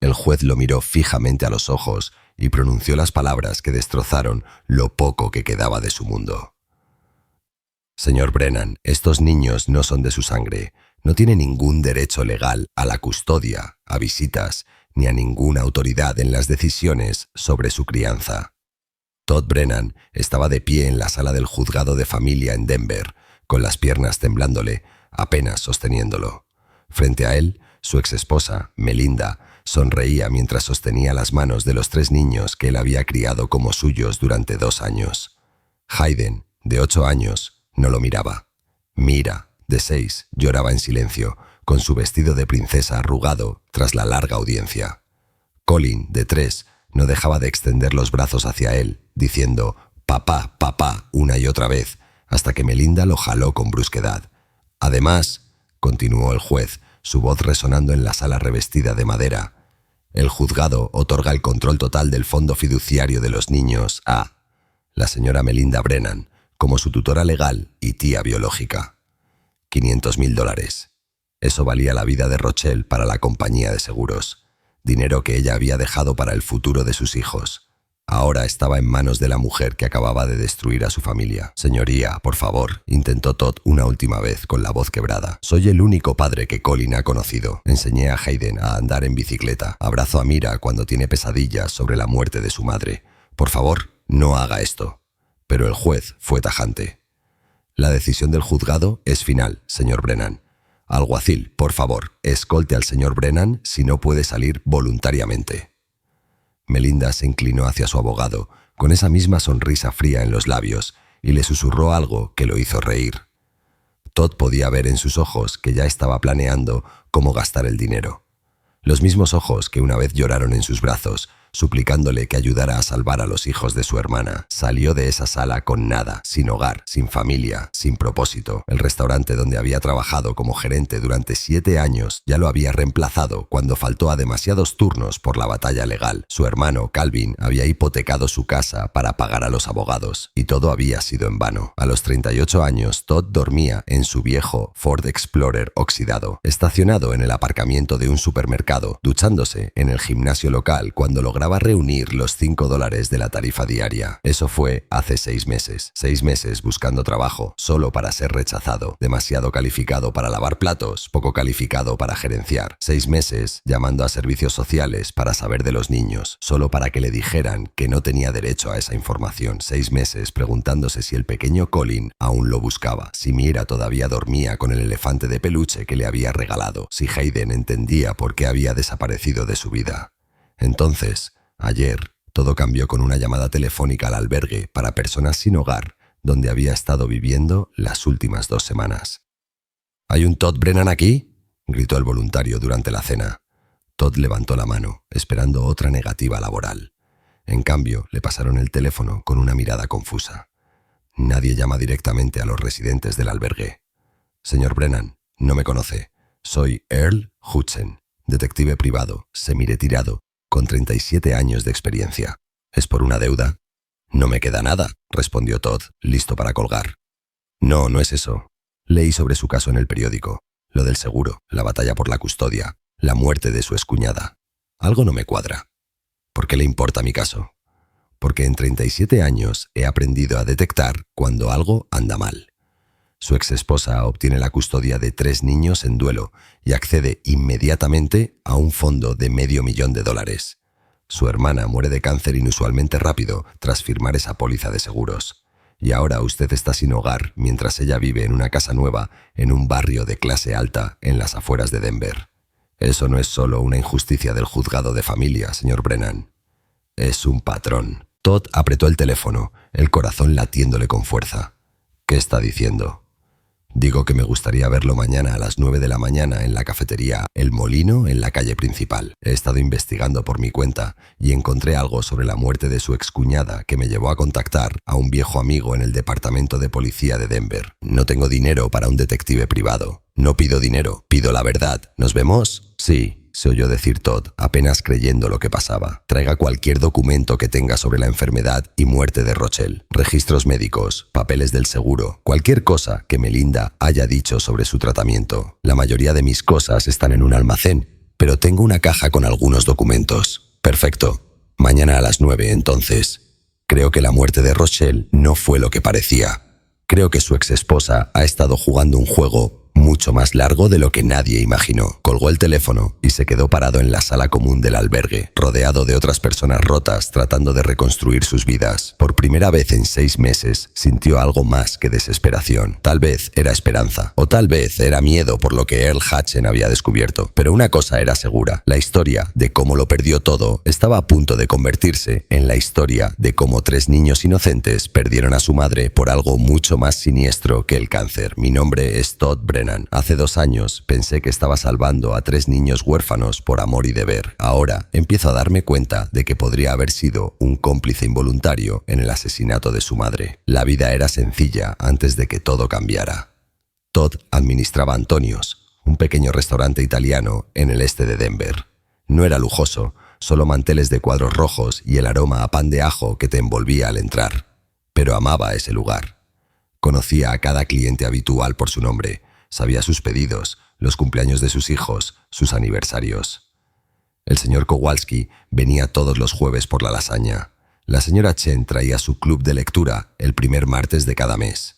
El juez lo miró fijamente a los ojos y pronunció las palabras que destrozaron lo poco que quedaba de su mundo. Señor Brennan, estos niños no son de su sangre. No tiene ningún derecho legal a la custodia, a visitas, ni a ninguna autoridad en las decisiones sobre su crianza. Todd Brennan estaba de pie en la sala del juzgado de familia en Denver, con las piernas temblándole, apenas sosteniéndolo. Frente a él, su exesposa, Melinda, sonreía mientras sostenía las manos de los 3 niños que él había criado como suyos durante 2 años. Hayden, de 8 años, no lo miraba. Mira, de 6, lloraba en silencio, con su vestido de princesa arrugado tras la larga audiencia. Colin, de 3, no dejaba de extender los brazos hacia él, diciendo «papá, papá» una y otra vez, hasta que Melinda lo jaló con brusquedad. Además, continuó el juez, su voz resonando en la sala revestida de madera, el juzgado otorga el control total del fondo fiduciario de los niños a la señora Melinda Brennan, como su tutora legal y tía biológica. $500,000. Eso valía la vida de Rochelle para la compañía de seguros. Dinero que ella había dejado para el futuro de sus hijos. Ahora estaba en manos de la mujer que acababa de destruir a su familia. Señoría, por favor, intentó Todd una última vez con la voz quebrada. Soy el único padre que Colin ha conocido. Enseñé a Hayden a andar en bicicleta. Abrazo a Mira cuando tiene pesadillas sobre la muerte de su madre. Por favor, no haga esto. Pero el juez fue tajante. La decisión del juzgado es final, señor Brennan. Alguacil, por favor, escolte al señor Brennan si no puede salir voluntariamente. Melinda se inclinó hacia su abogado, con esa misma sonrisa fría en los labios, y le susurró algo que lo hizo reír. Todd podía ver en sus ojos que ya estaba planeando cómo gastar el dinero. Los mismos ojos que una vez lloraron en sus brazos, suplicándole que ayudara a salvar a los hijos de su hermana. Salió de esa sala con nada, sin hogar, sin familia, sin propósito. El restaurante donde había trabajado como gerente durante 7 años ya lo había reemplazado cuando faltó a demasiados turnos por la batalla legal. Su hermano, Calvin, había hipotecado su casa para pagar a los abogados, y todo había sido en vano. A los 38 años, Todd dormía en su viejo Ford Explorer oxidado, estacionado en el aparcamiento de un supermercado, duchándose en el gimnasio local cuando lograba reunir los $5 de la tarifa diaria. Eso fue hace 6 meses. 6 meses buscando trabajo, solo para ser rechazado. Demasiado calificado para lavar platos, poco calificado para gerenciar. 6 meses llamando a servicios sociales para saber de los niños, solo para que le dijeran que no tenía derecho a esa información. 6 meses preguntándose si el pequeño Colin aún lo buscaba, si Mira todavía dormía con el elefante de peluche que le había regalado, si Hayden entendía por qué había desaparecido de su vida. Entonces, ayer, todo cambió con una llamada telefónica al albergue para personas sin hogar, donde había estado viviendo las últimas 2 semanas. ¿Hay un Todd Brennan aquí?, gritó el voluntario durante la cena. Todd levantó la mano, esperando otra negativa laboral. En cambio, le pasaron el teléfono con una mirada confusa. Nadie llama directamente a los residentes del albergue. Señor Brennan, no me conoce. Soy Earl Hudson, detective privado, semiretirado, con 37 años de experiencia. ¿Es por una deuda? No me queda nada, respondió Todd, listo para colgar. No, no es eso. Leí sobre su caso en el periódico. Lo del seguro, la batalla por la custodia, la muerte de su excuñada. Algo no me cuadra. ¿Por qué le importa mi caso? Porque en 37 años he aprendido a detectar cuando algo anda mal. Su exesposa obtiene la custodia de 3 niños en duelo y accede inmediatamente a un fondo de $500,000. Su hermana muere de cáncer inusualmente rápido tras firmar esa póliza de seguros. Y ahora usted está sin hogar mientras ella vive en una casa nueva en un barrio de clase alta en las afueras de Denver. Eso no es solo una injusticia del juzgado de familia, señor Brennan. Es un patrón. Todd apretó el teléfono, el corazón latiéndole con fuerza. ¿Qué está diciendo? Digo que me gustaría verlo mañana a las 9 de la mañana en la cafetería El Molino en la calle principal. He estado investigando por mi cuenta y encontré algo sobre la muerte de su excuñada que me llevó a contactar a un viejo amigo en el departamento de policía de Denver. No tengo dinero para un detective privado. No pido dinero, pido la verdad. ¿Nos vemos? Sí. Se oyó decir Todd, apenas creyendo lo que pasaba. Traiga cualquier documento que tenga sobre la enfermedad y muerte de Rochelle. Registros médicos, papeles del seguro, cualquier cosa que Melinda haya dicho sobre su tratamiento. La mayoría de mis cosas están en un almacén. Pero tengo una caja con algunos documentos. Perfecto. Mañana a las 9, entonces. Creo que la muerte de Rochelle no fue lo que parecía. Creo que su exesposa ha estado jugando un juego mucho más largo de lo que nadie imaginó. Colgó el teléfono y se quedó parado en la sala común del albergue, rodeado de otras personas rotas tratando de reconstruir sus vidas. Por primera vez en 6 meses sintió algo más que desesperación. Tal vez era esperanza, o tal vez era miedo por lo que Earl Hutchen había descubierto. Pero una cosa era segura: la historia de cómo lo perdió todo estaba a punto de convertirse en la historia de cómo 3 niños inocentes perdieron a su madre por algo mucho más siniestro que el cáncer. Mi nombre es Todd Brennan. Hace 2 años pensé que estaba salvando a 3 niños huérfanos por amor y deber. Ahora empiezo a darme cuenta de que podría haber sido un cómplice involuntario en el asesinato de su madre. La vida era sencilla antes de que todo cambiara. Todd administraba Antonios, un pequeño restaurante italiano en el este de Denver. No era lujoso, solo manteles de cuadros rojos y el aroma a pan de ajo que te envolvía al entrar. Pero amaba ese lugar. Conocía a cada cliente habitual por su nombre. Sabía sus pedidos, los cumpleaños de sus hijos, sus aniversarios. El señor Kowalski venía todos los jueves por la lasaña. La señora Chen traía su club de lectura el primer martes de cada mes.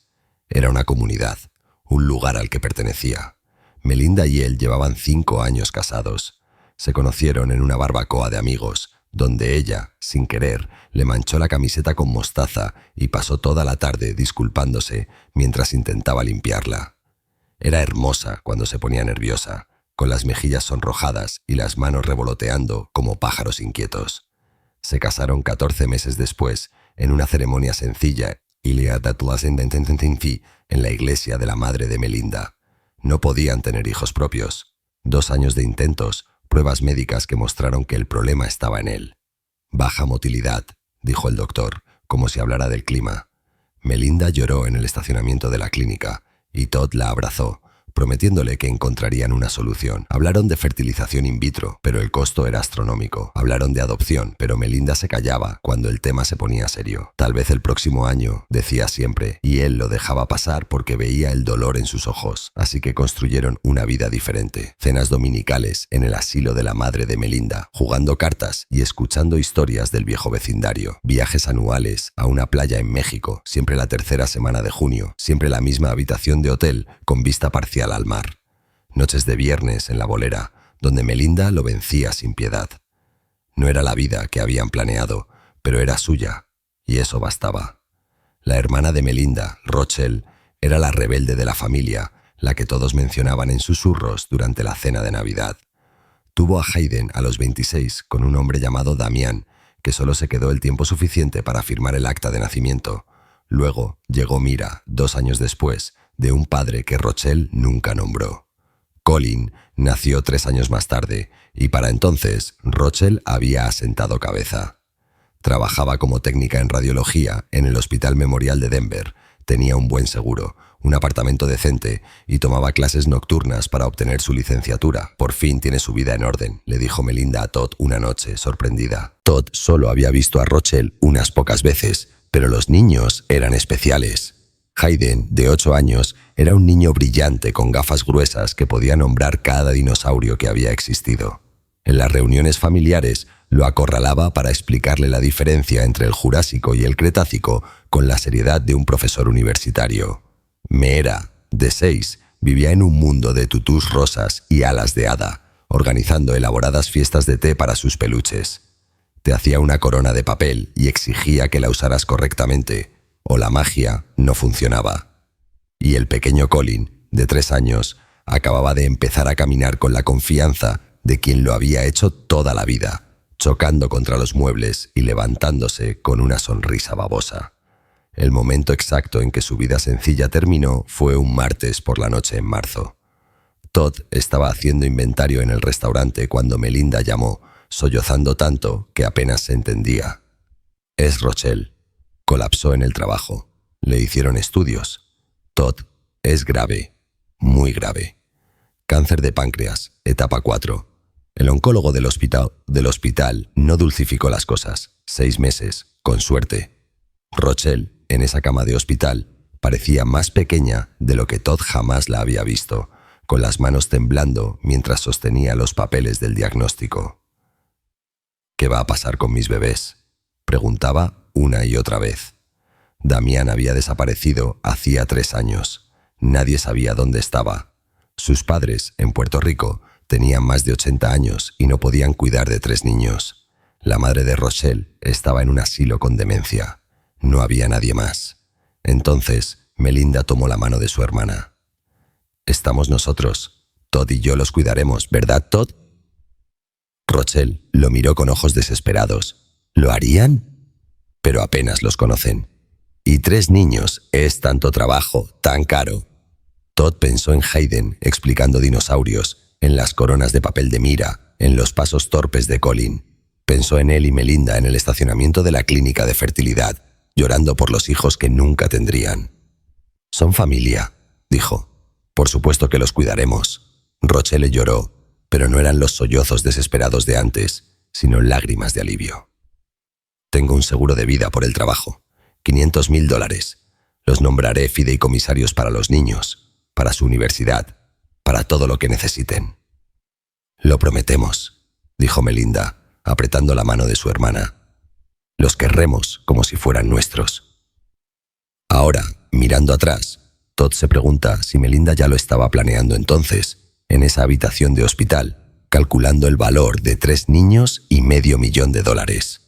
Era una comunidad, un lugar al que pertenecía. Melinda y él llevaban 5 años casados. Se conocieron en una barbacoa de amigos, donde ella, sin querer, le manchó la camiseta con mostaza y pasó toda la tarde disculpándose mientras intentaba limpiarla. Era hermosa cuando se ponía nerviosa, con las mejillas sonrojadas y las manos revoloteando como pájaros inquietos. Se casaron 14 meses después, en una ceremonia sencilla en la iglesia de la madre de Melinda. No podían tener hijos propios. 2 años de intentos, pruebas médicas que mostraron que el problema estaba en él. Baja motilidad, dijo el doctor, como si hablara del clima. Melinda lloró en el estacionamiento de la clínica, y Todd la abrazó, prometiéndole que encontrarían una solución. Hablaron de fertilización in vitro, pero el costo era astronómico. Hablaron de adopción, pero Melinda se callaba cuando el tema se ponía serio. Tal vez el próximo año, decía siempre, y él lo dejaba pasar porque veía el dolor en sus ojos. Así que construyeron una vida diferente. Cenas dominicales en el asilo de la madre de Melinda, jugando cartas y escuchando historias del viejo vecindario. Viajes anuales a una playa en México, siempre la tercera semana de junio, siempre la misma habitación de hotel con vista parcial al mar. Noches de viernes en la bolera, donde Melinda lo vencía sin piedad. No era la vida que habían planeado, pero era suya, y eso bastaba. La hermana de Melinda, Rochelle, era la rebelde de la familia, la que todos mencionaban en susurros durante la cena de Navidad. Tuvo a Hayden a los 26 con un hombre llamado Damián, que solo se quedó el tiempo suficiente para firmar el acta de nacimiento. Luego llegó Mira, 2 años después, de un padre que Rochelle nunca nombró. Colin nació 3 años más tarde, y para entonces Rochelle había asentado cabeza. Trabajaba como técnica en radiología en el Hospital Memorial de Denver, tenía un buen seguro, un apartamento decente y tomaba clases nocturnas para obtener su licenciatura. Por fin tiene su vida en orden, le dijo Melinda a Todd una noche, sorprendida. Todd solo había visto a Rochelle unas pocas veces, pero los niños eran especiales. Hayden, de 8 años, era un niño brillante con gafas gruesas que podía nombrar cada dinosaurio que había existido. En las reuniones familiares lo acorralaba para explicarle la diferencia entre el Jurásico y el Cretácico con la seriedad de un profesor universitario. Meera, de 6, vivía en un mundo de tutús rosas y alas de hada, organizando elaboradas fiestas de té para sus peluches. Te hacía una corona de papel y exigía que la usaras correctamente, o la magia no funcionaba. Y el pequeño Colin, de 3 años, acababa de empezar a caminar con la confianza de quien lo había hecho toda la vida, chocando contra los muebles y levantándose con una sonrisa babosa. El momento exacto en que su vida sencilla terminó fue un martes por la noche en marzo. Todd estaba haciendo inventario en el restaurante cuando Melinda llamó, sollozando tanto que apenas se entendía. «Es Rochelle. Colapsó en el trabajo. Le hicieron estudios. Todd, es grave, muy grave. Cáncer de páncreas, etapa 4. El oncólogo del hospital no dulcificó las cosas. 6 meses, con suerte. Rochelle, en esa cama de hospital, parecía más pequeña de lo que Todd jamás la había visto, con las manos temblando mientras sostenía los papeles del diagnóstico. «¿Qué va a pasar con mis bebés?», preguntaba una y otra vez. Damián había desaparecido hacía 3 años. Nadie sabía dónde estaba. Sus padres, en Puerto Rico, tenían más de 80 años y no podían cuidar de 3 niños. La madre de Rochelle estaba en un asilo con demencia. No había nadie más. Entonces, Melinda tomó la mano de su hermana. «Estamos nosotros. Todd y yo los cuidaremos, ¿verdad, Todd?». Rochelle lo miró con ojos desesperados. «¿Lo harían?». «Pero apenas los conocen. Y 3 niños es tanto trabajo, tan caro». Todd pensó en Hayden explicando dinosaurios, en las coronas de papel de Mira, en los pasos torpes de Colin. Pensó en él y Melinda en el estacionamiento de la clínica de fertilidad, llorando por los hijos que nunca tendrían. «Son familia», dijo. «Por supuesto que los cuidaremos». Rochelle lloró, pero no eran los sollozos desesperados de antes, sino lágrimas de alivio. «Tengo un seguro de vida por el trabajo. $500,000. Los nombraré fideicomisarios para los niños, para su universidad, para todo lo que necesiten». «Lo prometemos», dijo Melinda, apretando la mano de su hermana. «Los querremos como si fueran nuestros». Ahora, mirando atrás, Todd se pregunta si Melinda ya lo estaba planeando entonces, en esa habitación de hospital, calculando el valor de 3 niños y $500,000.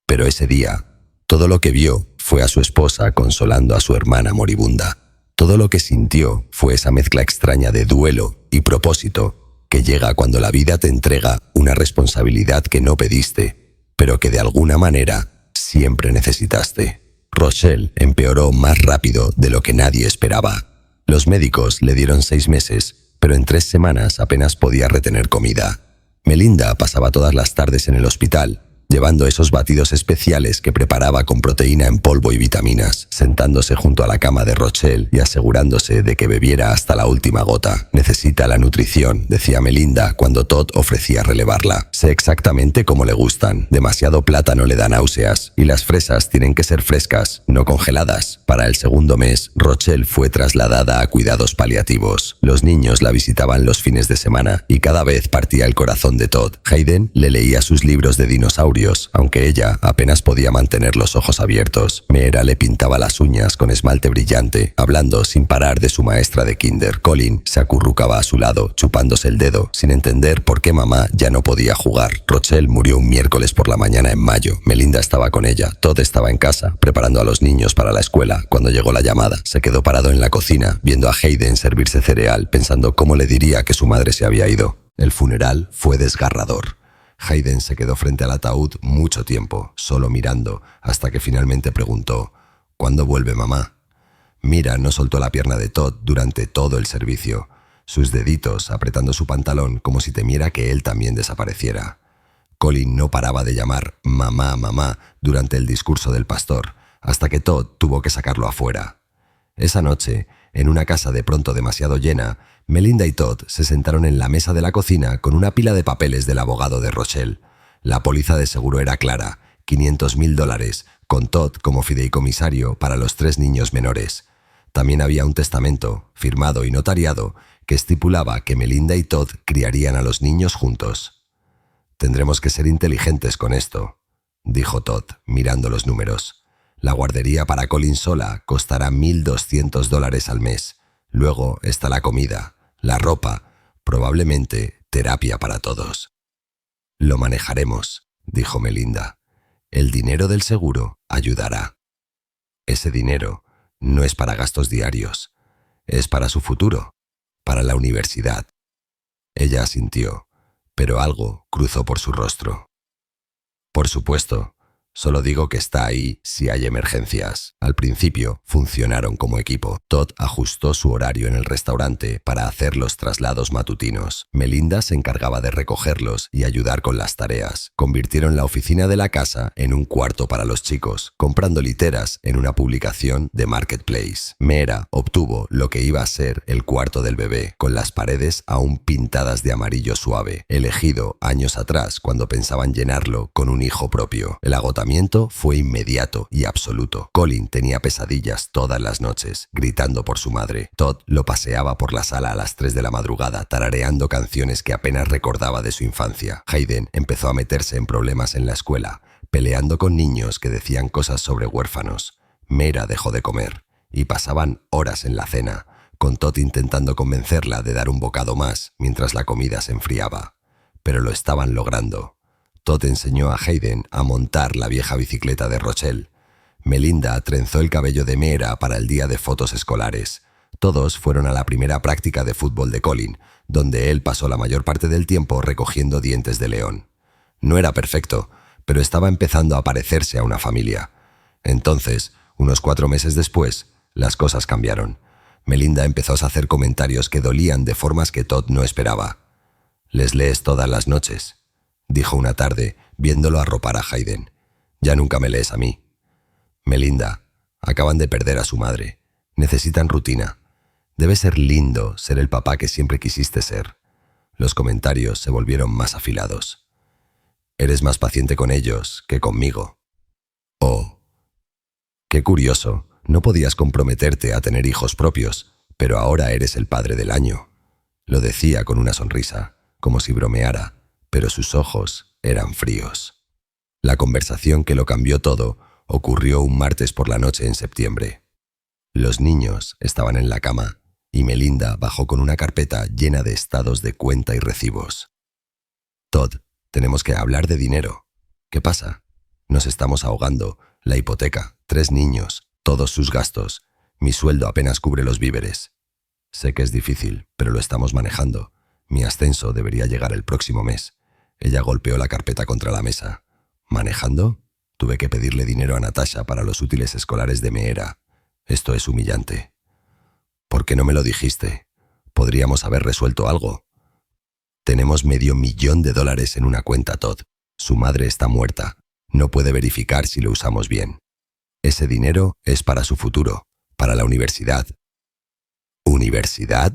Pero ese día, todo lo que vio fue a su esposa consolando a su hermana moribunda. Todo lo que sintió fue esa mezcla extraña de duelo y propósito que llega cuando la vida te entrega una responsabilidad que no pediste, pero que de alguna manera siempre necesitaste. Rochelle empeoró más rápido de lo que nadie esperaba. Los médicos le dieron 6 meses, pero en 3 semanas apenas podía retener comida. Melinda pasaba todas las tardes en el hospital, llevando esos batidos especiales que preparaba con proteína en polvo y vitaminas, sentándose junto a la cama de Rochelle y asegurándose de que bebiera hasta la última gota. «Necesita la nutrición», decía Melinda cuando Todd ofrecía relevarla. «Sé exactamente cómo le gustan. Demasiado plátano le da náuseas y las fresas tienen que ser frescas, no congeladas». Para el 2º mes, Rochelle fue trasladada a cuidados paliativos. Los niños la visitaban los fines de semana y cada vez partía el corazón de Todd. Hayden le leía sus libros de dinosaurios, aunque ella apenas podía mantener los ojos abiertos. Meera le pintaba las uñas con esmalte brillante, hablando sin parar de su maestra de kinder. Colin se acurrucaba a su lado, chupándose el dedo, sin entender por qué mamá ya no podía jugar. Rochelle murió un miércoles por la mañana en mayo. Melinda estaba con ella. Todd estaba en casa, preparando a los niños para la escuela. Cuando llegó la llamada, se quedó parado en la cocina, viendo a Hayden servirse cereal, pensando cómo le diría que su madre se había ido. El funeral fue desgarrador. Hayden se quedó frente al ataúd mucho tiempo, solo mirando, hasta que finalmente preguntó: «¿Cuándo vuelve mamá?». Mira no soltó la pierna de Todd durante todo el servicio, sus deditos apretando su pantalón como si temiera que él también desapareciera. Colin no paraba de llamar «mamá, mamá» durante el discurso del pastor, hasta que Todd tuvo que sacarlo afuera. Esa noche, en una casa de pronto demasiado llena, Melinda y Todd se sentaron en la mesa de la cocina con una pila de papeles del abogado de Rochelle. La póliza de seguro era clara: $500,000, con Todd como fideicomisario para los 3 niños menores. También había un testamento, firmado y notariado, que estipulaba que Melinda y Todd criarían a los niños juntos. «Tendremos que ser inteligentes con esto», dijo Todd, mirando los números. «La guardería para Colin sola costará $1,200 al mes. Luego está la comida, la ropa, probablemente terapia para todos». «Lo manejaremos», dijo Melinda. «El dinero del seguro ayudará». Ese dinero no es para gastos diarios, es para su futuro, para la universidad. Ella asintió, pero algo cruzó por su rostro. «Por supuesto. Solo digo que está ahí si hay emergencias». Al principio funcionaron como equipo. Todd ajustó su horario en el restaurante para hacer los traslados matutinos. Melinda se encargaba de recogerlos y ayudar con las tareas. Convirtieron la oficina de la casa en un cuarto para los chicos, comprando literas en una publicación de Marketplace. Meera obtuvo lo que iba a ser el cuarto del bebé, con las paredes aún pintadas de amarillo suave, elegido años atrás cuando pensaban llenarlo con un hijo propio. El agotamiento agotamiento fue inmediato y absoluto. Colin tenía pesadillas todas las noches, gritando por su madre. Todd lo paseaba por la sala a las 3 de la madrugada, tarareando canciones que apenas recordaba de su infancia. Hayden empezó a meterse en problemas en la escuela, peleando con niños que decían cosas sobre huérfanos. Mera dejó de comer, y pasaban horas en la cena, con Todd intentando convencerla de dar un bocado más mientras la comida se enfriaba. Pero lo estaban logrando. Todd enseñó a Hayden a montar la vieja bicicleta de Rochelle. Melinda trenzó el cabello de Mera para el día de fotos escolares. Todos fueron a la primera práctica de fútbol de Colin, donde él pasó la mayor parte del tiempo recogiendo dientes de león. No era perfecto, pero estaba empezando a parecerse a una familia. Entonces, unos 4 meses después, las cosas cambiaron. Melinda empezó a hacer comentarios que dolían de formas que Todd no esperaba. «¿Les lees todas las noches?», dijo una tarde, viéndolo arropar a Hayden. «Ya nunca me lees a mí». «Melinda, acaban de perder a su madre. Necesitan rutina. Debe ser lindo ser el papá que siempre quisiste ser». Los comentarios se volvieron más afilados. «Eres más paciente con ellos que conmigo». «Oh, qué curioso. No podías comprometerte a tener hijos propios, pero ahora eres el padre del año». Lo decía con una sonrisa, como si bromeara, pero sus ojos eran fríos. La conversación que lo cambió todo ocurrió un martes por la noche en septiembre. Los niños estaban en la cama y Melinda bajó con una carpeta llena de estados de cuenta y recibos. «Todd, tenemos que hablar de dinero. ¿Qué pasa? Nos estamos ahogando. La hipoteca, 3 niños, todos sus gastos. Mi sueldo apenas cubre los víveres. Sé que es difícil, pero lo estamos manejando. Mi ascenso debería llegar el próximo mes». Ella golpeó la carpeta contra la mesa. «¿Manejando? Tuve que pedirle dinero a Natasha para los útiles escolares de Meera. Esto es humillante». «¿Por qué no me lo dijiste? Podríamos haber resuelto algo». «Tenemos $500,000 en una cuenta, Todd. Su madre está muerta. No puede verificar si lo usamos bien. Ese dinero es para su futuro, para la universidad». «¿Universidad?»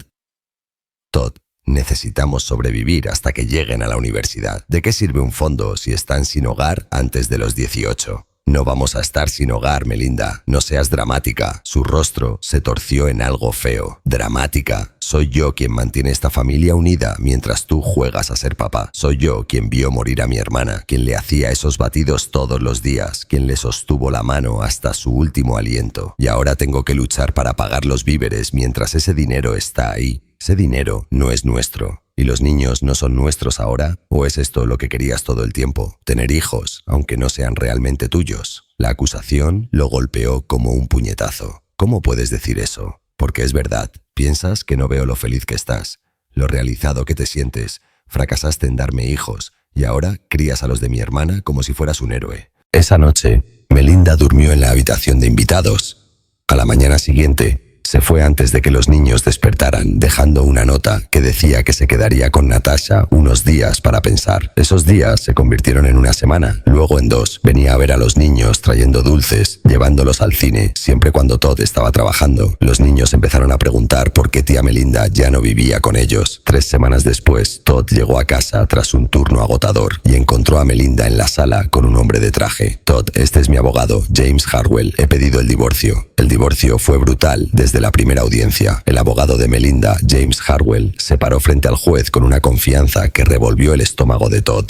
«Todd, necesitamos sobrevivir hasta que lleguen a la universidad. ¿De qué sirve un fondo si están sin hogar antes de los 18? No vamos a estar sin hogar, Melinda. No seas dramática». Su rostro se torció en algo feo. «Dramática. Soy yo quien mantiene esta familia unida mientras tú juegas a ser papá. Soy yo quien vio morir a mi hermana, quien le hacía esos batidos todos los días, quien le sostuvo la mano hasta su último aliento. Y ahora tengo que luchar para pagar los víveres mientras ese dinero está ahí. Ese dinero no es nuestro. ¿Y los niños no son nuestros ahora? ¿O es esto lo que querías todo el tiempo? Tener hijos, aunque no sean realmente tuyos». La acusación lo golpeó como un puñetazo. «¿Cómo puedes decir eso? Porque es verdad. Piensas que no veo lo feliz que estás, lo realizado que te sientes. Fracasaste en darme hijos y ahora crías a los de mi hermana como si fueras un héroe». Esa noche, Melinda durmió en la habitación de invitados. A la mañana siguiente, se fue antes de que los niños despertaran, dejando una nota que decía que se quedaría con Natasha unos días para pensar. Esos días se convirtieron en una semana, luego en 2. Venía a ver a los niños trayendo dulces, llevándolos al cine, siempre cuando Todd estaba trabajando. Los niños empezaron a preguntar por qué tía Melinda ya no vivía con ellos. 3 semanas después, Todd llegó a casa tras un turno agotador y encontró a Melinda en la sala con un hombre de traje. «Todd, este es mi abogado, James Harwell. He pedido el divorcio». El divorcio fue brutal desde la primera audiencia. El abogado de Melinda, James Harwell, se paró frente al juez con una confianza que revolvió el estómago de Todd.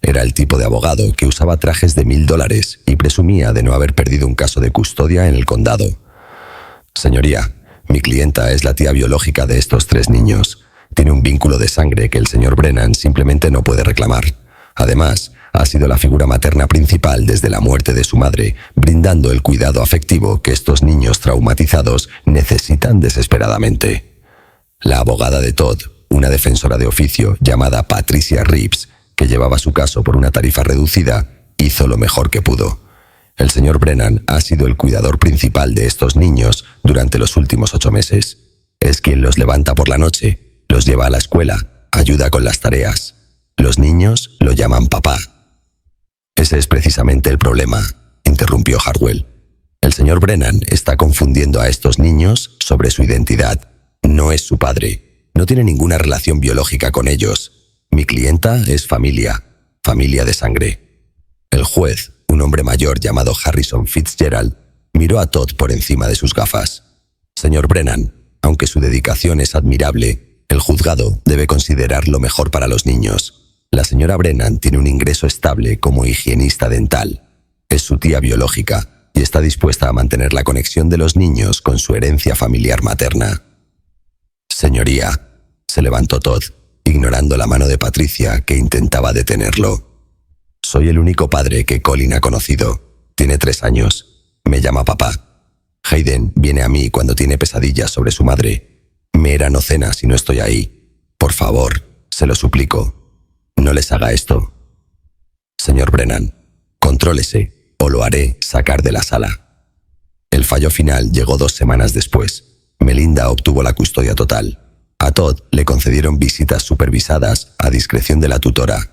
Era el tipo de abogado que usaba trajes de $1,000 y presumía de no haber perdido un caso de custodia en el condado. «Señoría, mi clienta es la tía biológica de estos 3 niños. Tiene un vínculo de sangre que el señor Brennan simplemente no puede reclamar. Además, ha sido la figura materna principal desde la muerte de su madre, brindando el cuidado afectivo que estos niños traumatizados necesitan desesperadamente». La abogada de Todd, una defensora de oficio llamada Patricia Reeves, que llevaba su caso por una tarifa reducida, hizo lo mejor que pudo. «El señor Brennan ha sido el cuidador principal de estos niños durante los últimos 8 meses. Es quien los levanta por la noche, los lleva a la escuela, ayuda con las tareas. Los niños lo llaman papá». «Ese es precisamente el problema», interrumpió Harwell. «El señor Brennan está confundiendo a estos niños sobre su identidad. No es su padre. No tiene ninguna relación biológica con ellos. Mi clienta es familia de sangre». El juez, un hombre mayor llamado Harrison Fitzgerald, miró a Todd por encima de sus gafas. «Señor Brennan, aunque su dedicación es admirable, el juzgado debe considerar lo mejor para los niños. La señora Brennan tiene un ingreso estable como higienista dental. Es su tía biológica y está dispuesta a mantener la conexión de los niños con su herencia familiar materna». «Señoría», se levantó Todd, ignorando la mano de Patricia que intentaba detenerlo. «Soy el único padre que Colin ha conocido. Tiene 3 años. Me llama papá. Hayden viene a mí cuando tiene pesadillas sobre su madre. Mera no cena si no estoy ahí. Por favor, se lo suplico. No les haga esto. Señor Brennan, contrólese o lo haré sacar de la sala». El fallo final llegó 2 semanas después. Melinda obtuvo la custodia total. A Todd le concedieron visitas supervisadas a discreción de la tutora.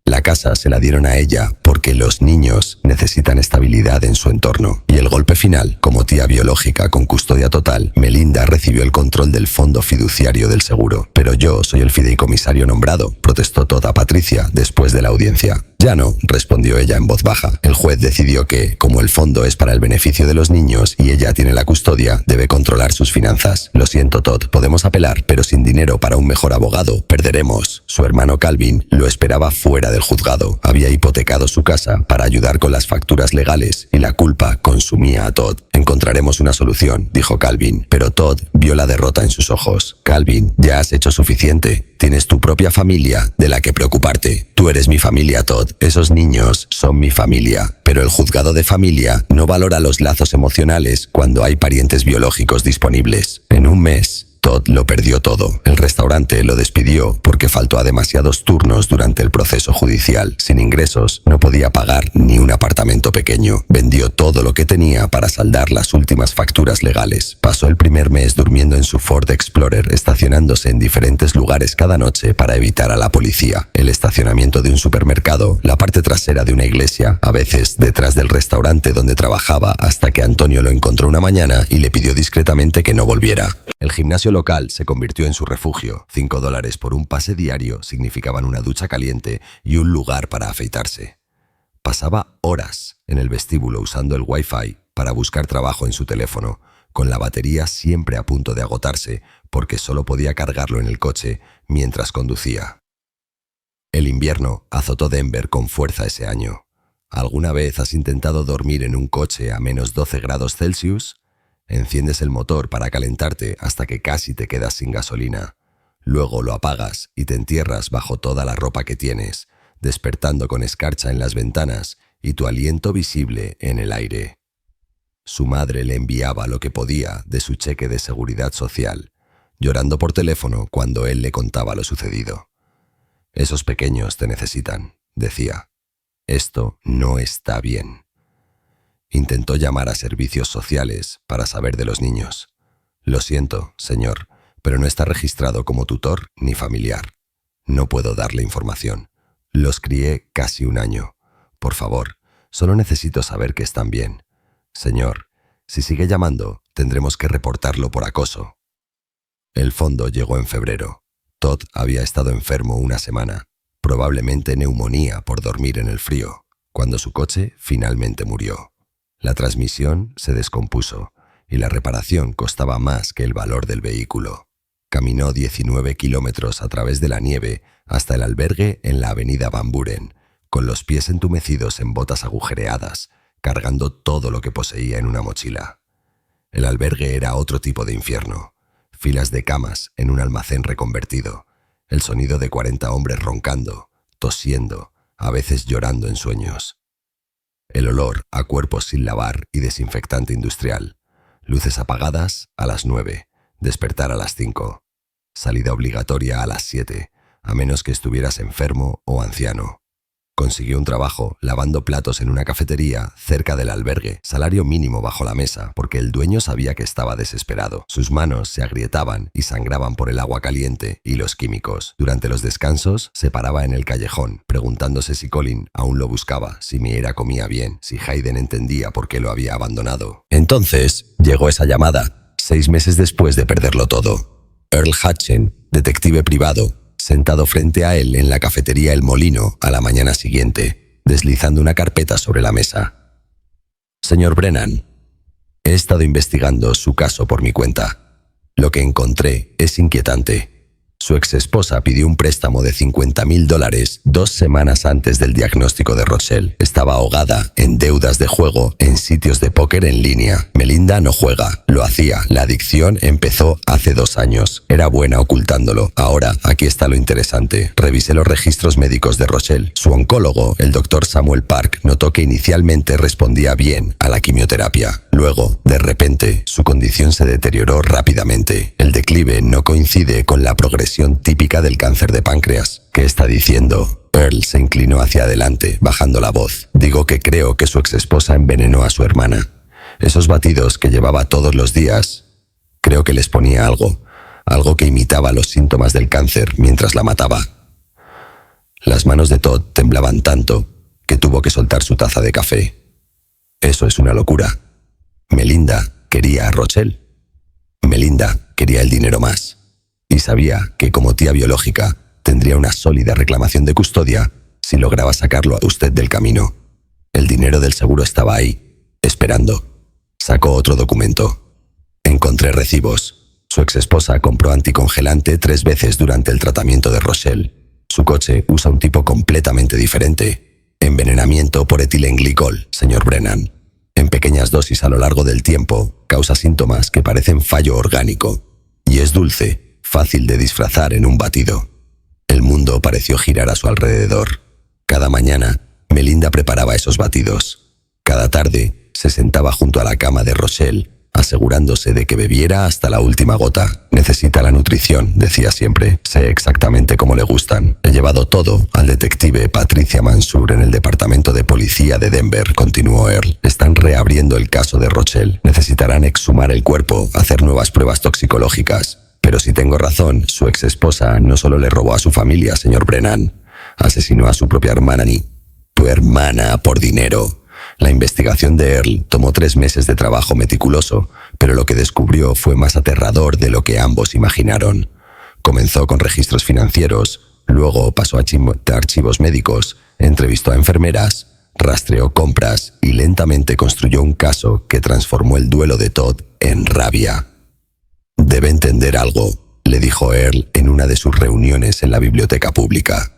La casa se la dieron a ella porque los niños necesitan estabilidad en su entorno. Y el golpe final, como tía biológica con custodia total, Melinda recibió el control del fondo fiduciario del seguro. «Pero yo soy el fideicomisario nombrado», protestó Todd a Patricia después de la audiencia. «Ya no», respondió ella en voz baja. «El juez decidió que, como el fondo es para el beneficio de los niños y ella tiene la custodia, debe controlar sus finanzas. Lo siento, Todd, podemos apelar, pero sin dinero para un mejor abogado, perderemos». Su hermano Calvin lo esperaba fuera del juzgado. Había hipotecado su casa para ayudar con las facturas legales y la culpa consumía a Todd. «Encontraremos una solución», dijo Calvin, pero Todd vio la derrota en sus ojos. «Calvin, ya has hecho suficiente. Tienes tu propia familia de la que preocuparte. Tú eres mi familia, Todd. Esos niños son mi familia. Pero el juzgado de familia no valora los lazos emocionales cuando hay parientes biológicos disponibles. En un mes, Todd lo perdió todo. El restaurante lo despidió porque faltó a demasiados turnos durante el proceso judicial. Sin ingresos, no podía pagar ni un apartamento pequeño. Vendió todo lo que tenía para saldar las últimas facturas legales. Pasó el primer mes durmiendo en su Ford Explorer, estacionándose en diferentes lugares cada noche para evitar a la policía. El estacionamiento de un supermercado, la parte trasera de una iglesia, a veces detrás del restaurante donde trabajaba, hasta que Antonio lo encontró una mañana y le pidió discretamente que no volviera. El gimnasio local se convirtió en su refugio. $5 por un pase diario significaban una ducha caliente y un lugar para afeitarse. Pasaba horas en el vestíbulo usando el Wi-Fi para buscar trabajo en su teléfono, con la batería siempre a punto de agotarse porque solo podía cargarlo en el coche mientras conducía. El invierno azotó Denver con fuerza ese año. ¿Alguna vez has intentado dormir en un coche a menos 12 grados Celsius? Enciendes el motor para calentarte hasta que casi te quedas sin gasolina. Luego lo apagas y te entierras bajo toda la ropa que tienes, despertando con escarcha en las ventanas y tu aliento visible en el aire. Su madre le enviaba lo que podía de su cheque de seguridad social, llorando por teléfono cuando él le contaba lo sucedido. «Esos pequeños te necesitan», decía. «Esto no está bien». Intentó llamar a servicios sociales para saber de los niños. «Lo siento, señor, pero no está registrado como tutor ni familiar. No puedo darle información. Los crié casi un año. Por favor, solo necesito saber que están bien. Señor, si sigue llamando, tendremos que reportarlo por acoso». El fondo llegó en febrero. Todd había estado enfermo una semana, probablemente neumonía por dormir en el frío, cuando su coche finalmente murió. La transmisión se descompuso y la reparación costaba más que el valor del vehículo. Caminó 19 kilómetros a través de la nieve hasta el albergue en la avenida Van Buren, con los pies entumecidos en botas agujereadas, cargando todo lo que poseía en una mochila. El albergue era otro tipo de infierno. Filas de camas en un almacén reconvertido, el sonido de 40 hombres roncando, tosiendo, a veces llorando en sueños. El olor a cuerpos sin lavar y desinfectante industrial. Luces apagadas a las 9, despertar a las 5. Salida obligatoria a las 7, a menos que estuvieras enfermo o anciano. Consiguió un trabajo lavando platos en una cafetería cerca del albergue, salario mínimo bajo la mesa, porque el dueño sabía que estaba desesperado. Sus manos se agrietaban y sangraban por el agua caliente y los químicos. Durante los descansos se paraba en el callejón, preguntándose si Colin aún lo buscaba, si Miera comía bien, si Hayden entendía por qué lo había abandonado. Entonces llegó esa llamada, 6 meses después de perderlo todo. Earl Hutchen, detective privado, sentado frente a él en la cafetería El Molino a la mañana siguiente. deslizando una carpeta sobre la mesa. Señor Brennan, he estado investigando su caso por mi cuenta. Lo que encontré es inquietante. Su exesposa pidió un préstamo de $50,000 2 semanas antes del diagnóstico de Rochelle. Estaba ahogada en deudas de juego en sitios de póker en línea. Melinda no juega, lo hacía. La adicción empezó hace 2 años. Era buena ocultándolo. Ahora, aquí está lo interesante. Revisé los registros médicos de Rochelle. Su oncólogo, el Dr. Samuel Park, notó que inicialmente respondía bien a la quimioterapia. Luego, de repente, su condición se deterioró rápidamente. El declive no coincide con la progresión típica del cáncer de páncreas. ¿Qué está diciendo? Earl se inclinó hacia adelante, bajando la voz. Digo que creo que su exesposa envenenó a su hermana. Esos batidos que llevaba todos los días, creo que les ponía algo que imitaba los síntomas del cáncer mientras la mataba. Las manos de Todd temblaban tanto que tuvo que soltar su taza de café. Eso es una locura. Melinda quería a Rochelle. Melinda quería el dinero más. Y sabía que como tía biológica tendría una sólida reclamación de custodia si lograba sacarlo a usted del camino. El dinero del seguro estaba ahí, esperando. Sacó otro documento. Encontré recibos. Su exesposa compró anticongelante 3 veces durante el tratamiento de Rochelle. Su coche usa un tipo completamente diferente. Envenenamiento por etilenglicol, señor Brennan. En pequeñas dosis a lo largo del tiempo, causa síntomas que parecen fallo orgánico. Y es dulce, fácil de disfrazar en un batido. El mundo pareció girar a su alrededor. Cada mañana, Melinda preparaba esos batidos. Cada tarde, se sentaba junto a la cama de Rochelle, asegurándose de que bebiera hasta la última gota. Necesita la nutrición, decía siempre. Sé exactamente cómo le gustan. He llevado todo al detective Patricia Mansour en el departamento de policía de Denver, continuó Earl. Están reabriendo el caso de Rochelle. Necesitarán exhumar el cuerpo, hacer nuevas pruebas toxicológicas. Pero si tengo razón, su exesposa no solo le robó a su familia, señor Brennan, asesinó a su propia hermana tu hermana por dinero. La investigación de Earl tomó 3 meses de trabajo meticuloso, pero lo que descubrió fue más aterrador de lo que ambos imaginaron. Comenzó con registros financieros, luego pasó a archivos médicos, entrevistó a enfermeras, rastreó compras y lentamente construyó un caso que transformó el duelo de Todd en rabia. Debe entender algo, le dijo Earl en una de sus reuniones en la biblioteca pública.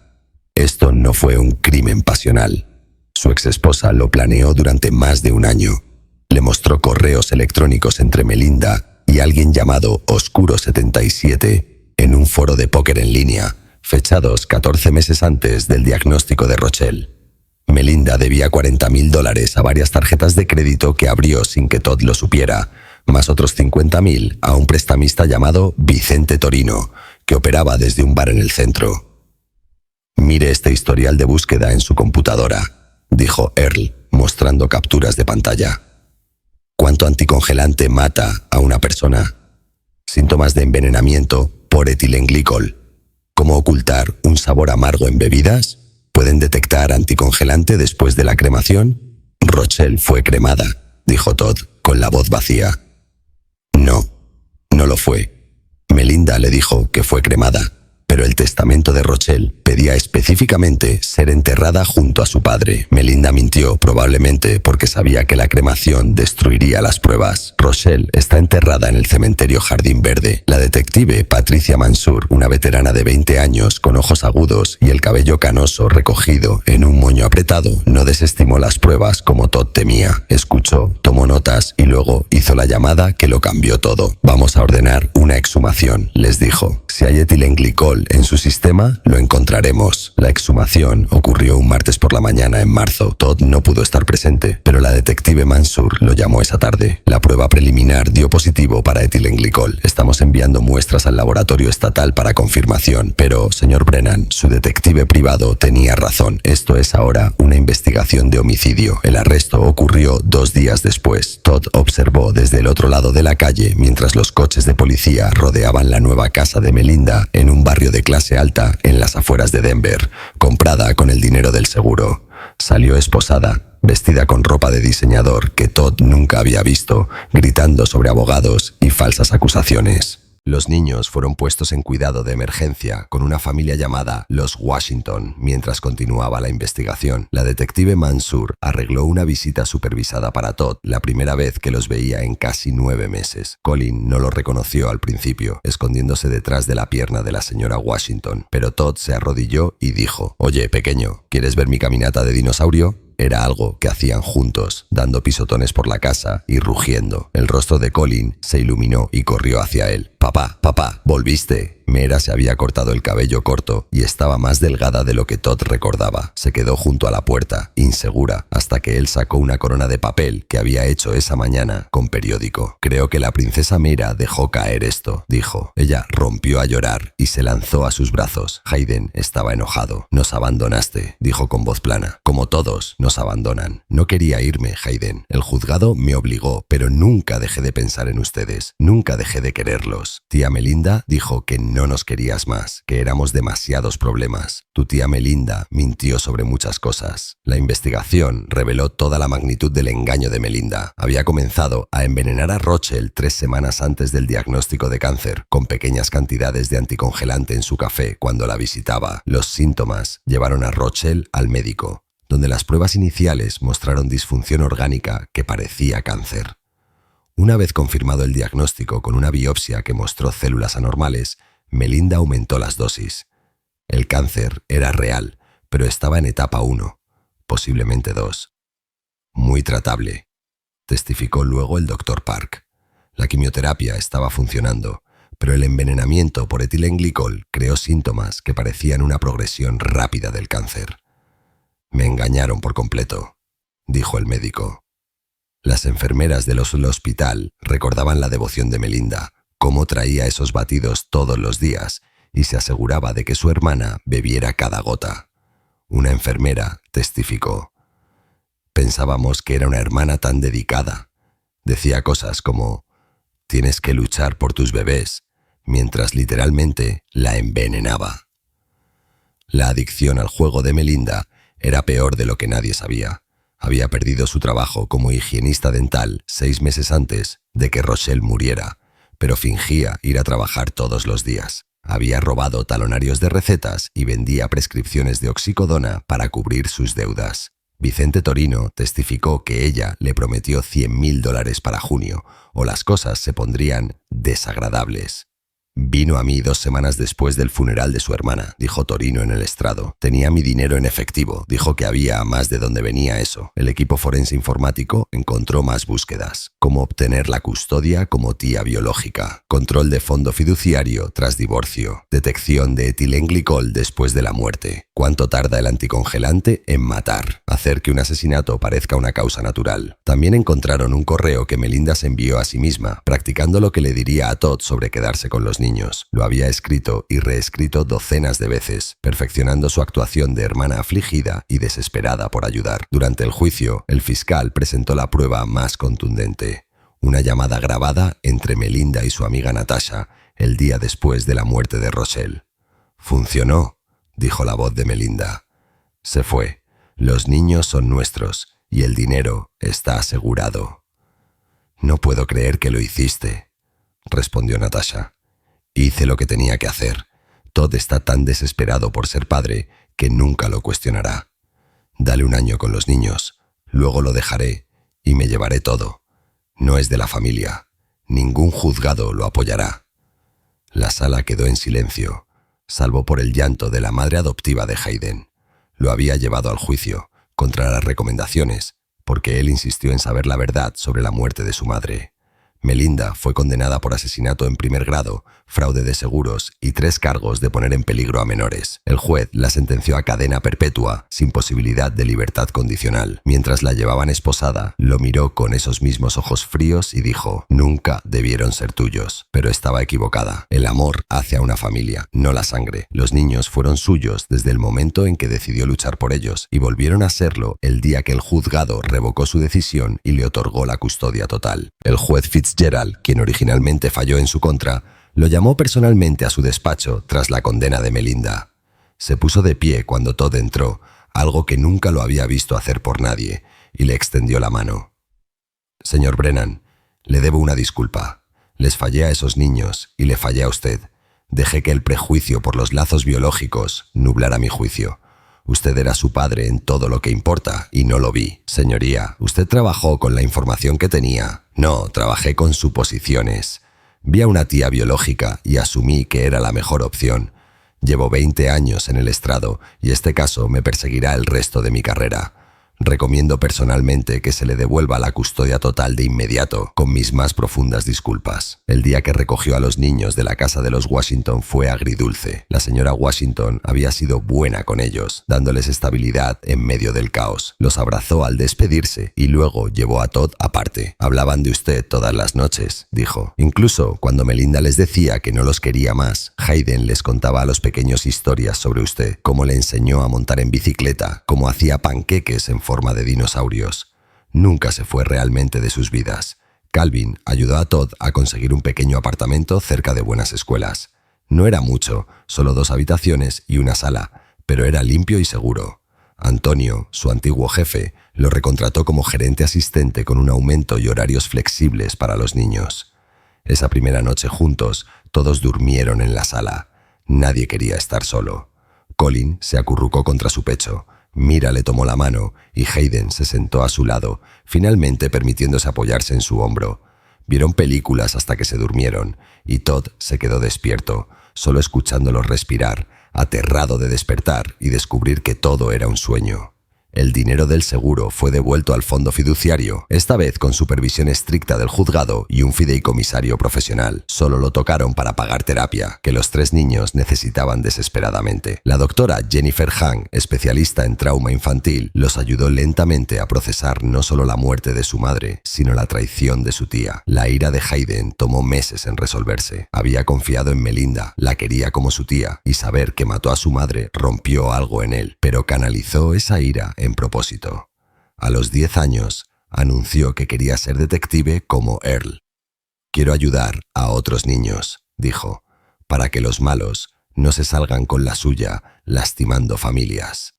Esto no fue un crimen pasional. Su exesposa lo planeó durante más de 1 año. Le mostró correos electrónicos entre Melinda y alguien llamado Oscuro77 en un foro de póker en línea, fechados 14 meses antes del diagnóstico de Rochelle. Melinda debía $40,000 a varias tarjetas de crédito que abrió sin que Todd lo supiera, más otros $50,000 a un prestamista llamado Vicente Torino, que operaba desde un bar en el centro. Mire este historial de búsqueda en su computadora, dijo Earl, mostrando capturas de pantalla. ¿Cuánto anticongelante mata a una persona? Síntomas de envenenamiento por etilenglicol. ¿Cómo ocultar un sabor amargo en bebidas? ¿Pueden detectar anticongelante después de la cremación? Rochelle fue cremada, dijo Todd, con la voz vacía. No lo fue. Melinda le dijo que fue cremada, pero el testamento de Rochelle pedía específicamente ser enterrada junto a su padre. Melinda mintió, probablemente porque sabía que la cremación destruiría las pruebas. Rochelle está enterrada en el cementerio Jardín Verde. La detective Patricia Mansour, una veterana de 20 años con ojos agudos y el cabello canoso recogido en un moño apretado, no desestimó las pruebas como Todd temía. Escuchó, tomó notas y luego hizo la llamada que lo cambió todo. Vamos a ordenar una exhumación, les dijo. Si hay etilenglicol en su sistema, lo encontraremos. La exhumación ocurrió un martes por la mañana en marzo. Todd no pudo estar presente, pero la detective Mansour lo llamó esa tarde. La prueba preliminar dio positivo para etilenglicol. Estamos enviando muestras al laboratorio estatal para confirmación, pero, señor Brennan, su detective privado tenía razón. Esto es ahora una investigación de homicidio. El arresto ocurrió 2 días después. Todd observó desde el otro lado de la calle mientras los coches de policía rodeaban la nueva casa de Melinda en un barrio de clase alta en las afueras de Denver, comprada con el dinero del seguro. Salió esposada, vestida con ropa de diseñador que Todd nunca había visto, gritando sobre abogados y falsas acusaciones. Los niños fueron puestos en cuidado de emergencia con una familia llamada los Washington mientras continuaba la investigación. La detective Mansour arregló una visita supervisada para Todd, la primera vez que los veía en casi 9 meses. Colin no lo reconoció al principio, escondiéndose detrás de la pierna de la señora Washington, pero Todd se arrodilló y dijo: «Oye, pequeño, ¿quieres ver mi caminata de dinosaurio?». Era algo que hacían juntos, dando pisotones por la casa y rugiendo. El rostro de Colin se iluminó y corrió hacia él. «Papá, papá, ¿volviste?». Mera se había cortado el cabello corto y estaba más delgada de lo que Todd recordaba. Se quedó junto a la puerta, insegura, hasta que él sacó una corona de papel que había hecho esa mañana con periódico. «Creo que la princesa Mera dejó caer esto», dijo. Ella rompió a llorar y se lanzó a sus brazos. Hayden estaba enojado. «Nos abandonaste», dijo con voz plana. «Como todos, nos abandonan». «No quería irme, Hayden. El juzgado me obligó, pero nunca dejé de pensar en ustedes. Nunca dejé de quererlos». Tía Melinda dijo que no nos querías más, que éramos demasiados problemas. Tu tía Melinda mintió sobre muchas cosas. La investigación reveló toda la magnitud del engaño de Melinda. Había comenzado a envenenar a Rochelle 3 semanas antes del diagnóstico de cáncer, con pequeñas cantidades de anticongelante en su café cuando la visitaba. Los síntomas llevaron a Rochelle al médico, donde las pruebas iniciales mostraron disfunción orgánica que parecía cáncer. Una vez confirmado el diagnóstico con una biopsia que mostró células anormales, Melinda aumentó las dosis. El cáncer era real, pero estaba en etapa 1, posiblemente 2. Muy tratable, testificó luego el Dr. Park. La quimioterapia estaba funcionando, pero el envenenamiento por etilenglicol creó síntomas que parecían una progresión rápida del cáncer. «Me engañaron por completo», dijo el médico. Las enfermeras del hospital recordaban la devoción de Melinda, cómo traía esos batidos todos los días y se aseguraba de que su hermana bebiera cada gota. Una enfermera testificó: «Pensábamos que era una hermana tan dedicada. Decía cosas como: tienes que luchar por tus bebés», mientras literalmente la envenenaba. La adicción al juego de Melinda era peor de lo que nadie sabía. Había perdido su trabajo como higienista dental 6 meses antes de que Rochelle muriera, pero fingía ir a trabajar todos los días. Había robado talonarios de recetas y vendía prescripciones de oxicodona para cubrir sus deudas. Vicente Torino testificó que ella le prometió $100,000 para junio, o las cosas se pondrían desagradables. «Vino a mí 2 semanas después del funeral de su hermana», dijo Torino en el estrado. «Tenía mi dinero en efectivo. Dijo que había más de dónde venía eso». El equipo forense informático encontró más búsquedas. Cómo obtener la custodia como tía biológica. Control de fondo fiduciario tras divorcio. Detección de etilenglicol después de la muerte. Cuánto tarda el anticongelante en matar. Hacer que un asesinato parezca una causa natural. También encontraron un correo que Melinda se envió a sí misma, practicando lo que le diría a Todd sobre quedarse con los niños. Lo había escrito y reescrito docenas de veces, perfeccionando su actuación de hermana afligida y desesperada por ayudar. Durante el juicio, el fiscal presentó la prueba más contundente: una llamada grabada entre Melinda y su amiga Natasha el día después de la muerte de Rochelle. «Funcionó», dijo la voz de Melinda. «Se fue. Los niños son nuestros y el dinero está asegurado». «No puedo creer que lo hiciste», respondió Natasha. «Hice lo que tenía que hacer. Todd está tan desesperado por ser padre que nunca lo cuestionará. Dale 1 año con los niños, luego lo dejaré y me llevaré todo. No es de la familia. Ningún juzgado lo apoyará». La sala quedó en silencio, salvo por el llanto de la madre adoptiva de Hayden. Lo había llevado al juicio, contra las recomendaciones, porque él insistió en saber la verdad sobre la muerte de su madre. Melinda fue condenada por asesinato en primer grado, fraude de seguros y 3 cargos de poner en peligro a menores. El juez la sentenció a cadena perpetua, sin posibilidad de libertad condicional. Mientras la llevaban esposada, lo miró con esos mismos ojos fríos y dijo: «Nunca debieron ser tuyos». Pero estaba equivocada. El amor hace a una familia, no la sangre. Los niños fueron suyos desde el momento en que decidió luchar por ellos, y volvieron a serlo el día que el juzgado revocó su decisión y le otorgó la custodia total. El juez Fitzgerald, quien originalmente falló en su contra, lo llamó personalmente a su despacho tras la condena de Melinda. Se puso de pie cuando Todd entró, algo que nunca lo había visto hacer por nadie, y le extendió la mano. «Señor Brennan, le debo una disculpa. Les fallé a esos niños y le fallé a usted. Dejé que el prejuicio por los lazos biológicos nublara mi juicio. Usted era su padre en todo lo que importa y no lo vi. Señoría, usted trabajó con la información que tenía. No, trabajé con suposiciones. Vi a una tía biológica y asumí que era la mejor opción. Llevo 20 años en el estrado y este caso me perseguirá el resto de mi carrera. Recomiendo personalmente que se le devuelva la custodia total de inmediato, con mis más profundas disculpas. El día que recogió a los niños de la casa de los Washington fue agridulce. La señora Washington había sido buena con ellos, dándoles estabilidad en medio del caos. Los abrazó al despedirse y luego llevó a Todd aparte. Hablaban de usted todas las noches, dijo. Incluso cuando Melinda les decía que no los quería más, Hayden les contaba a los pequeños historias sobre usted, cómo le enseñó a montar en bicicleta, cómo hacía panqueques en forma de dinosaurios. Nunca se fue realmente de sus vidas. Calvin ayudó a Todd a conseguir un pequeño apartamento cerca de buenas escuelas. No era mucho, solo 2 habitaciones y una sala, pero era limpio y seguro. Antonio, su antiguo jefe, lo recontrató como gerente asistente con un aumento y horarios flexibles para los niños. Esa primera noche juntos, todos durmieron en la sala. Nadie quería estar solo. Colin se acurrucó contra su pecho. Mira le tomó la mano y Hayden se sentó a su lado, finalmente permitiéndose apoyarse en su hombro. Vieron películas hasta que se durmieron y Todd se quedó despierto, solo escuchándolos respirar, aterrado de despertar y descubrir que todo era un sueño. El dinero del seguro fue devuelto al fondo fiduciario, esta vez con supervisión estricta del juzgado y un fideicomisario profesional. Solo lo tocaron para pagar terapia, que los 3 niños necesitaban desesperadamente. La doctora Jennifer Hahn, especialista en trauma infantil, los ayudó lentamente a procesar no solo la muerte de su madre, sino la traición de su tía. La ira de Hayden tomó meses en resolverse. Había confiado en Melinda, la quería como su tía, y saber que mató a su madre rompió algo en él, pero canalizó esa ira en propósito. A los 10 años, anunció que quería ser detective como Earl. «Quiero ayudar a otros niños», dijo, «para que los malos no se salgan con la suya lastimando familias».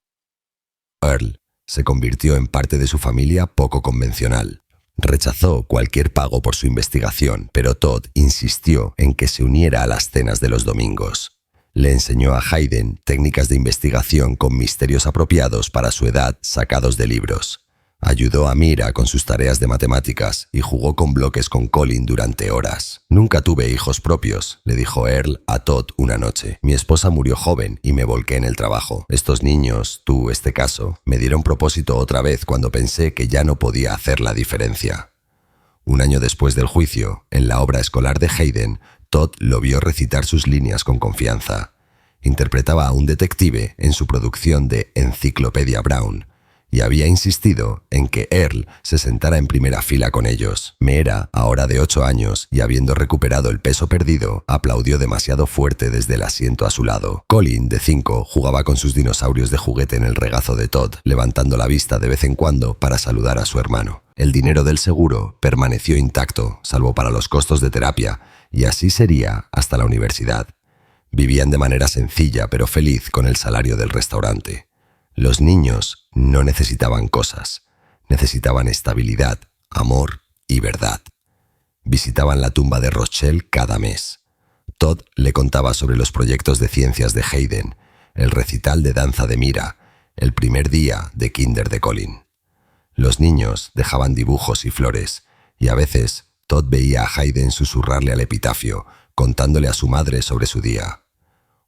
Earl se convirtió en parte de su familia poco convencional. Rechazó cualquier pago por su investigación, pero Todd insistió en que se uniera a las cenas de los domingos. Le enseñó a Hayden técnicas de investigación con misterios apropiados para su edad sacados de libros. Ayudó a Mira con sus tareas de matemáticas y jugó con bloques con Colin durante horas. «Nunca tuve hijos propios», le dijo Earl a Todd una noche. «Mi esposa murió joven y me volqué en el trabajo. Estos niños, tú, este caso, me dieron propósito otra vez cuando pensé que ya no podía hacer la diferencia». Un año después del juicio, en la obra escolar de Hayden, Todd lo vio recitar sus líneas con confianza. Interpretaba a un detective en su producción de Enciclopedia Brown y había insistido en que Earl se sentara en primera fila con ellos. Mera, ahora de 8 años y habiendo recuperado el peso perdido, aplaudió demasiado fuerte desde el asiento a su lado. Colin, de 5, jugaba con sus dinosaurios de juguete en el regazo de Todd, levantando la vista de vez en cuando para saludar a su hermano. El dinero del seguro permaneció intacto, salvo para los costos de terapia, y así sería hasta la universidad. Vivían de manera sencilla pero feliz con el salario del restaurante. Los niños no necesitaban cosas, necesitaban estabilidad, amor y verdad. Visitaban la tumba de Rochelle cada mes. Todd le contaba sobre los proyectos de ciencias de Hayden, el recital de danza de Mira, el primer día de kinder de Colin. Los niños dejaban dibujos y flores, y a veces Todd veía a Hayden susurrarle al epitafio, contándole a su madre sobre su día.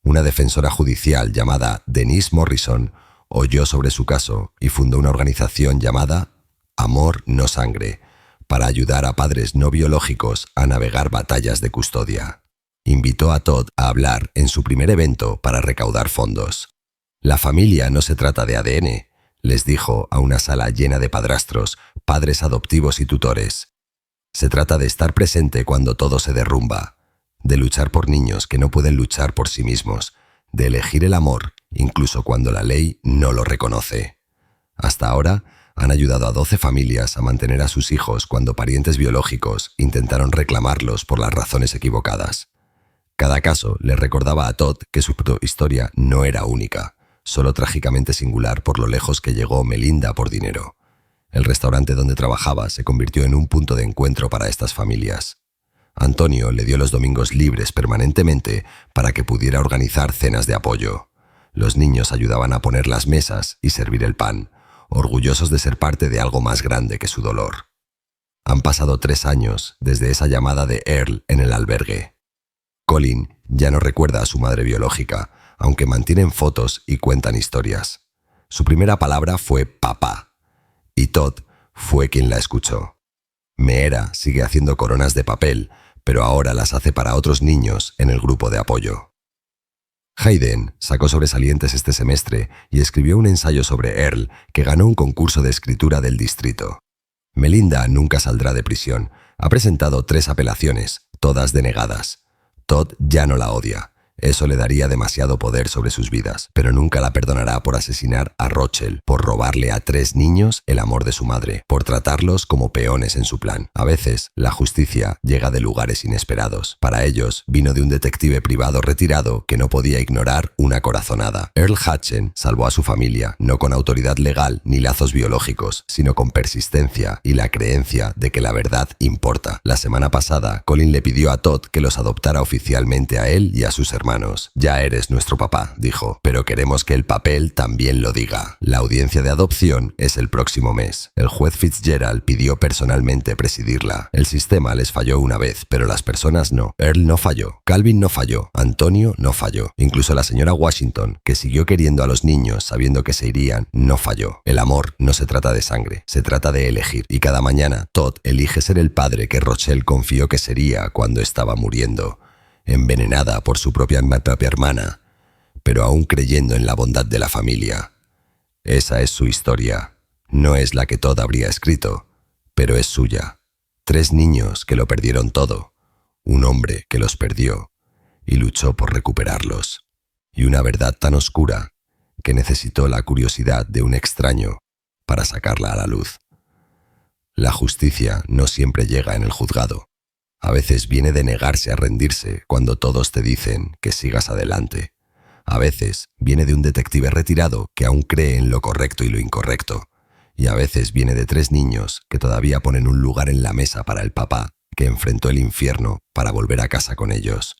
Una defensora judicial llamada Denise Morrison oyó sobre su caso y fundó una organización llamada Amor no Sangre para ayudar a padres no biológicos a navegar batallas de custodia. Invitó a Todd a hablar en su primer evento para recaudar fondos. «La familia no se trata de ADN», les dijo a una sala llena de padrastros, padres adoptivos y tutores. «Se trata de estar presente cuando todo se derrumba, de luchar por niños que no pueden luchar por sí mismos, de elegir el amor, incluso cuando la ley no lo reconoce». Hasta ahora, han ayudado a 12 familias a mantener a sus hijos cuando parientes biológicos intentaron reclamarlos por las razones equivocadas. Cada caso le recordaba a Todd que su historia no era única, solo trágicamente singular por lo lejos que llegó Melinda por dinero. El restaurante donde trabajaba se convirtió en un punto de encuentro para estas familias. Antonio le dio los domingos libres permanentemente para que pudiera organizar cenas de apoyo. Los niños ayudaban a poner las mesas y servir el pan, orgullosos de ser parte de algo más grande que su dolor. Han pasado 3 años desde esa llamada de Earl en el albergue. Colin ya no recuerda a su madre biológica, aunque mantienen fotos y cuentan historias. Su primera palabra fue papá, y Todd fue quien la escuchó. Meera sigue haciendo coronas de papel, pero ahora las hace para otros niños en el grupo de apoyo. Hayden sacó sobresalientes este semestre y escribió un ensayo sobre Earl que ganó un concurso de escritura del distrito. Melinda nunca saldrá de prisión. Ha presentado 3 apelaciones, todas denegadas. Todd ya no la odia. Eso le daría demasiado poder sobre sus vidas, pero nunca la perdonará por asesinar a Rochelle, por robarle a 3 niños el amor de su madre, por tratarlos como peones en su plan. A veces, la justicia llega de lugares inesperados. Para ellos, vino de un detective privado retirado que no podía ignorar una corazonada. Earl Hutchen salvó a su familia, no con autoridad legal ni lazos biológicos, sino con persistencia y la creencia de que la verdad importa. La semana pasada, Colin le pidió a Todd que los adoptara oficialmente a él y a sus hermanos. Ya eres nuestro papá, dijo, pero queremos que el papel también lo diga. La audiencia de adopción es el próximo mes. El juez Fitzgerald pidió personalmente presidirla. El sistema les falló una vez, pero las personas no. Earl no falló, Calvin no falló, Antonio no falló. Incluso la señora Washington, que siguió queriendo a los niños sabiendo que se irían, no falló. El amor no se trata de sangre, se trata de elegir. Y cada mañana Todd elige ser el padre que Rochelle confió que sería cuando estaba muriendo, envenenada por su propia hermana, pero aún creyendo en la bondad de la familia. Esa es su historia. No es la que Todd habría escrito, pero es suya. 3 niños que lo perdieron todo, un hombre que los perdió y luchó por recuperarlos, y una verdad tan oscura que necesitó la curiosidad de un extraño para sacarla a la luz. La justicia no siempre llega en el juzgado. A veces viene de negarse a rendirse cuando todos te dicen que sigas adelante. A veces viene de un detective retirado que aún cree en lo correcto y lo incorrecto. Y a veces viene de 3 niños que todavía ponen un lugar en la mesa para el papá que enfrentó el infierno para volver a casa con ellos.